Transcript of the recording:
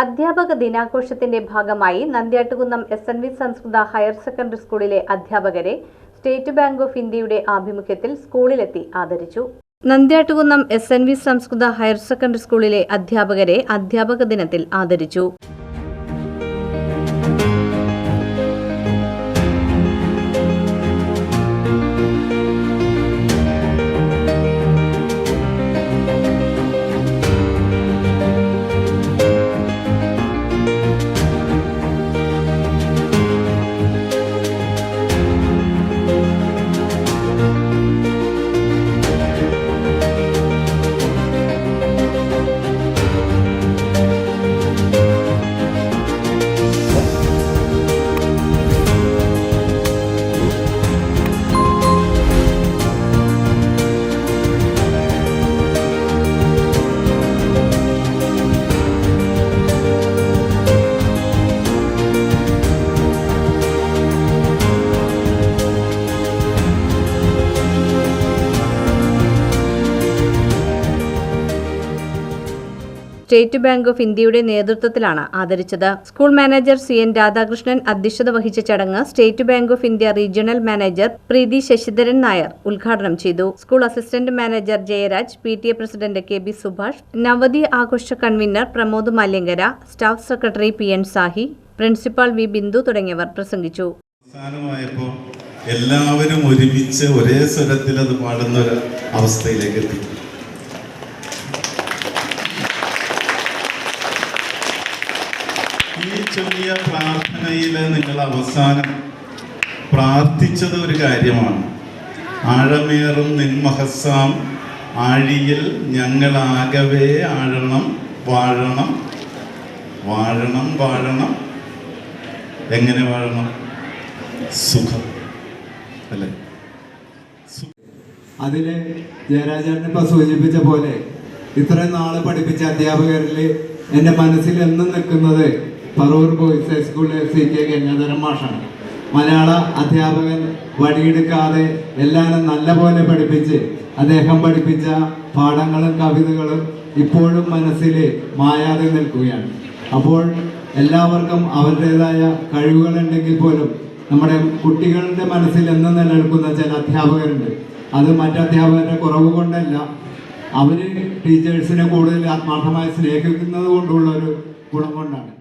അധ്യാപക ദിനാഘോഷത്തിന്റെ ഭാഗമായി നന്ദ്യാട്ടുകുന്നം SNV സംസ്കൃത ഹയർ സെക്കൻഡറി സ്കൂളിലെ അധ്യാപകരെ സ്റ്റേറ്റ് ബാങ്ക് ഓഫ് ഇന്ത്യയുടെ ആഭിമുഖ്യത്തിൽ സ്കൂളിലെത്തി ആദരിച്ചു. നന്ദ്യാട്ടുകുന്നം SNV സംസ്കൃത ഹയർ സെക്കൻഡറി സ്കൂളിലെ അധ്യാപകരെ അധ്യാപക ദിനത്തിൽ ആദരിച്ചു. സ്റ്റേറ്റ് ബാങ്ക് ഓഫ് ഇന്ത്യയുടെ നേതൃത്വത്തിലാണ് ആദരിച്ചത്. സ്കൂൾ മാനേജർ CN രാധാകൃഷ്ണൻ അധ്യക്ഷത വഹിച്ച ചടങ്ങ് State Bank of India regional manager Preethi Sasidharan Nair ഉദ്ഘാടനം ചെയ്തു. School assistant manager Jayaraj, PTA president KB Subhash, നവതി ആഘോഷ convener Pramod Malyankara, staff secretary PN Sahi, principal V Bindu തുടങ്ങിയവർ പ്രസംഗിച്ചു. എല്ലാവരും ഒരുമിച്ച് ഒരേ സ്വരത്തിൽ അത് പാടുന്ന ഒരു അവസ്ഥയിലേക്ക് എത്തി. ഈ ചെറിയ പ്രാർത്ഥനയിൽ നിങ്ങൾ അവസാനം പ്രാർത്ഥിച്ചത് ഒരു കാര്യമാണ്. ആഴമേറും നിൻമഹസാം ആഴിയിൽ ഞങ്ങളാകവേ ആഴണം വാഴണം വാഴണം വാഴണം. എങ്ങനെ വാഴണം? സുഖം അല്ലേ? അതില് ജയരാജൻ ഇപ്പൊ സൂചിപ്പിച്ച പോലെ ഇത്രയും നാള് പഠിപ്പിച്ച അധ്യാപകരിൽ എൻ്റെ മനസ്സിൽ എന്നും നിൽക്കുന്നത് പറവൂർ ബോയ്സ് ഹൈസ്കൂളിലെ CK ഗംഗാധരൻ മാഷാണ്. മലയാള അധ്യാപകൻ വടിയെടുക്കാതെ എല്ലാവരും നല്ല പോലെ പഠിപ്പിച്ച് അദ്ദേഹം പഠിപ്പിച്ച പാഠങ്ങളും കവിതകളും ഇപ്പോഴും മനസ്സിൽ മായാതെ നിൽക്കുകയാണ്. അപ്പോൾ എല്ലാവർക്കും അവരുടേതായ കഴിവുകളുണ്ടെങ്കിൽ പോലും നമ്മുടെ കുട്ടികളുടെ മനസ്സിൽ എന്നും നിലനിൽക്കുന്ന ചില അധ്യാപകരുണ്ട്. അത് മറ്റധ്യാപകരുടെ കുറവ് കൊണ്ടല്ല, അവർ ടീച്ചേഴ്സിനെ കൂടുതൽ ആത്മാർത്ഥമായി സ്നേഹിക്കുന്നത് കൊണ്ടുള്ള ഒരു ഗുണം കൊണ്ടാണ്.